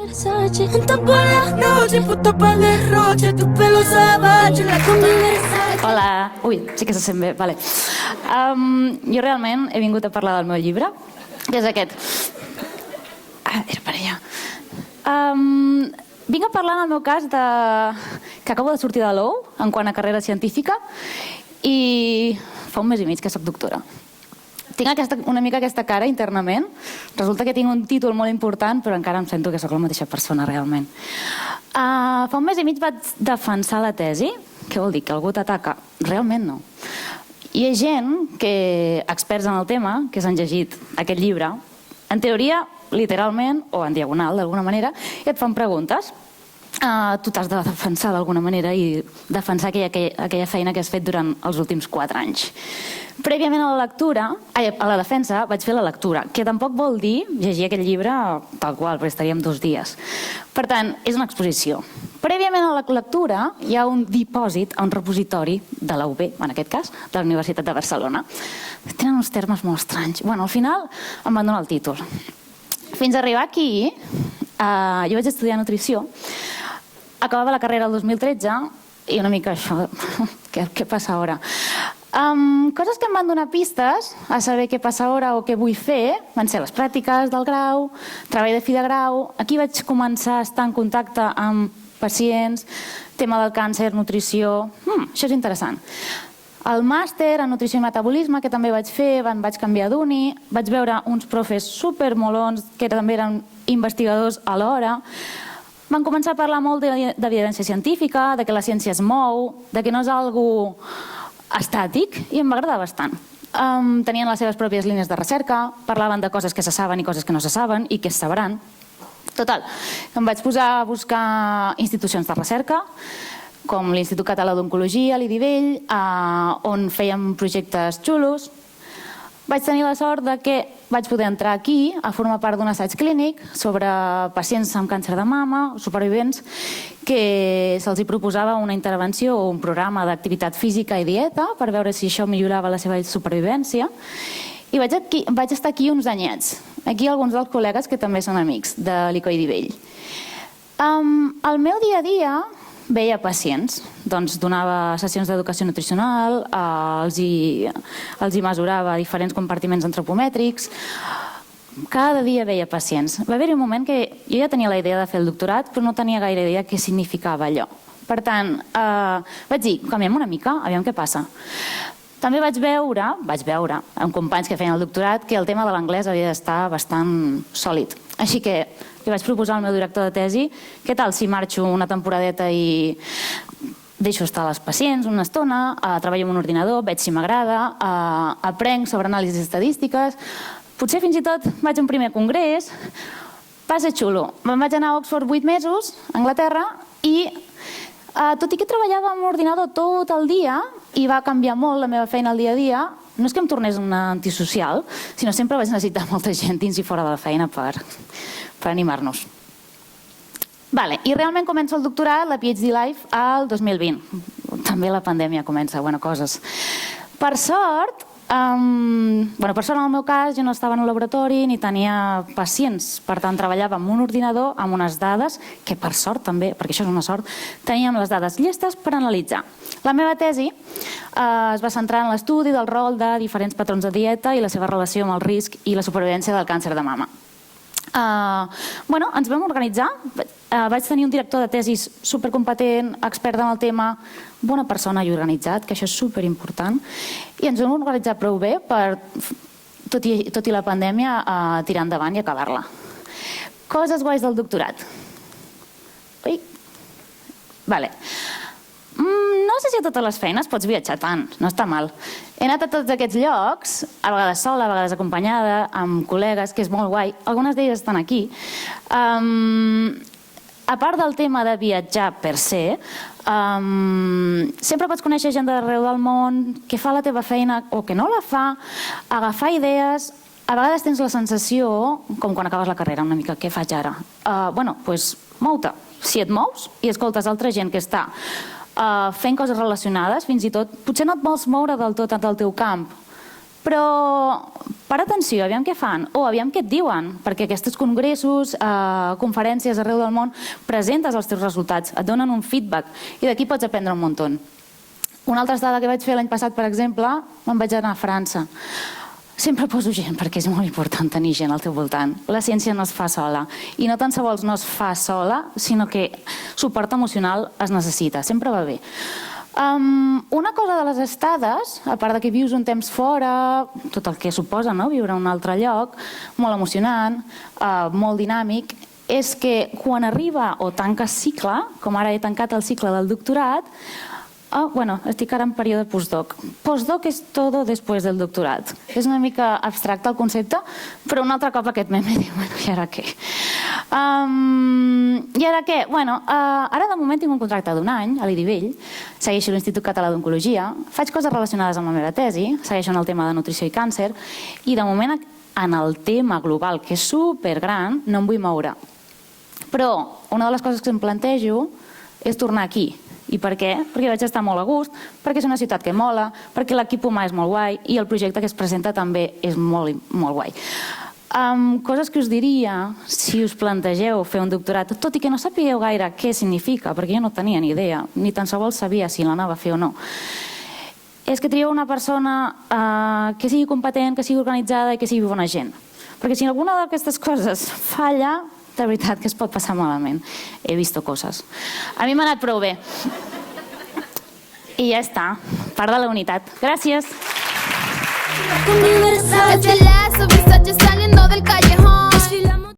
Versace, juntas por la noche, puta pa'l derroche, tu pelo salvaje, la combi Versace. Hola. Ui, sí que se sent bé, vale. Jo realment he vingut a parlar del meu llibre, que és aquest. Era per allà. Vinc a parlar en el meu cas que acabo de sortir de l'OU en quant a carrera científica i fa un mes i mig que soc doctora. Tinc una mica aquesta cara internament. Resulta que tinc un títol molt important, però encara em sento que sóc la mateixa persona realment. Fa un mes i mig vaig defensar la tesi. Què vol dir? Que algú t'ataca? Realment no. Hi ha gent, experts en el tema, que s'han llegit aquest llibre, en teoria, literalment, o en diagonal, d'alguna manera, i et fan preguntes. Tu t'has de defensar d'alguna manera i defensar aquella feina que has fet durant els últims 4 anys. Prèviament a la defensa, vaig fer la lectura, que tampoc vol dir llegir aquest llibre tal qual, perquè estaríem 2 dies. Per tant, és una exposició. Prèviament a la lectura hi ha un dipòsit, un repositori de la UB, en aquest cas, de la Universitat de Barcelona. Tenen uns termes molt estranys. Al final em van donar el títol. Fins a arribar aquí, jo vaig estudiar nutrició, acabava la carrera el 2013 i una mica això, què passa ara? Coses que em van donar pistes a saber què passa ara o què vull fer van ser les pràctiques del grau, treball de fi de grau. Aquí vaig començar a estar en contacte amb pacients, tema del càncer, nutrició. Això és interessant. El màster en nutrició i metabolisme, que també vaig fer, vaig canviar d'uni, vaig veure uns profes supermolons que també eren investigadors alhora. Van començar a parlar molt d'evidència científica, de que la ciència es mou, de que no és algo estàtic, i em va agradar bastant. Tenien les seves pròpies línies de recerca, parlaven de coses que se saben i coses que no se saben i que es sabran. Total, em vaig posar a buscar institucions de recerca, com l'Institut Català d'Oncologia, l'IDIVELL, on fèiem projectes xulos. Vaig tenir la sort que vaig poder entrar aquí a formar part d'un assaig clínic sobre pacients amb càncer de mama, supervivents, que se'ls proposava una intervenció o un programa d'activitat física i dieta per veure si això millorava la seva supervivència. I vaig estar aquí uns anyets. Aquí alguns dels col·legues que també són amics de l'ICO-IDIVELL. Al meu dia a dia veia pacients, doncs donava sessions d'educació nutricional, els hi mesurava diferents compartiments antropomètrics, cada dia veia pacients. Va haver-hi un moment que jo ja tenia la idea de fer el doctorat, però no tenia gaire idea què significava allò. Per tant, vaig dir, canviem una mica, aviam què passa. També vaig veure amb companys que feien el doctorat que el tema de l'anglès havia d'estar bastant sòlid. Així que li vaig proposar al meu director de tesi què tal si marxo una temporadeta i deixo estar les pacients una estona, treballo amb un ordinador, veig si m'agrada, aprenc sobre anàlisis estadístiques, potser fins i tot vaig a un primer congrés, va ser xulo. Me'n vaig anar a Oxford 8 mesos, a Anglaterra, i tot i que treballava amb l'ordinador tot el dia i va canviar molt la meva feina al dia a dia, no és que em tornés una antisocial, sinó sempre vaig necessitar molta gent dins i fora de la feina per animar-nos. I realment començo el doctorat, la PhD Life, al 2020. També la pandèmia comença, coses. Per sort, en el meu cas, jo no estava en un laboratori ni tenia pacients. Per tant, treballava amb un ordinador, amb unes dades, que per sort també, perquè això és una sort, teníem les dades llestes per analitzar. La meva tesi es va centrar en l'estudi del rol de diferents patrons de dieta i la seva relació amb el risc i la supervivència del càncer de mama. Ens vam organitzar, vaig tenir un director de tesis supercompetent, expert en el tema, bona persona i organitzat, que això és superimportant, i ens vam organitzar prou bé per, tot i la pandèmia, tirar endavant i acabar-la. Coses guais del doctorat. No sé si a totes les feines pots viatjar tant, no està mal. He anat a tots aquests llocs, a vegades sola, a vegades acompanyada, amb col·legues, que és molt guai. Algunes d'elles estan aquí. A part del tema de viatjar per se, sempre pots conèixer gent d'arreu del món que fa la teva feina o que no la fa, agafar idees. A vegades tens la sensació, com quan acabes la carrera, una mica, què faig ara? Doncs mou-te. Si et mous i escoltes altra gent que està fent coses relacionades, fins i tot, potser no et vols moure del tot del teu camp, Però, per atenció, aviam què fan, o aviam què et diuen, perquè aquests congressos, conferències arreu del món, presentes els teus resultats, et donen un feedback, i d'aquí pots aprendre un munt. Una altra estada que vaig fer l'any passat, per exemple, me'n vaig anar a França. Sempre poso gent, perquè és molt important tenir gent al teu voltant. La ciència no es fa sola, i no tan sols no es fa sola, sinó que suport emocional es necessita, sempre va bé. Una cosa de les estades, a part de que vius un temps fora, tot el que suposa viure a un altre lloc, molt emocionant, molt dinàmic, és que quan arriba o tanques cicle, com ara he tancat el cicle del doctorat, estic ara en període postdoc. Postdoc és todo después del doctorat. És una mica abstracte el concepte, però un altre cop aquest meme diu, i ara què? I ara què? Ara de moment tinc un contracte d'1 any a l'IDIVELL, segueixo l'Institut Català d'Oncologia, faig coses relacionades amb la meva tesi, segueixo en el tema de nutrició i càncer, i de moment en el tema global, que és supergran, no em vull moure. Però una de les coses que em plantejo és tornar aquí. I per què? Perquè vaig estar molt a gust, perquè és una ciutat que mola, perquè l'equip humà és molt guai i el projecte que es presenta també és molt guai. Coses que us diria si us plantegeu fer un doctorat, tot i que no sapigueu gaire què significa, perquè jo no tenia ni idea, ni tan sols sabia si l'anava a fer o no, és que trieu una persona que sigui competent, que sigui organitzada i que sigui bona gent. Perquè si alguna d'aquestes coses falla, de veritat que es pot passar malament. He vist coses. A mi m'ha anat prou bé. I ja està. Part de la unitat. Gràcies. Universal. Es el lazo, Versace saliendo del callejón.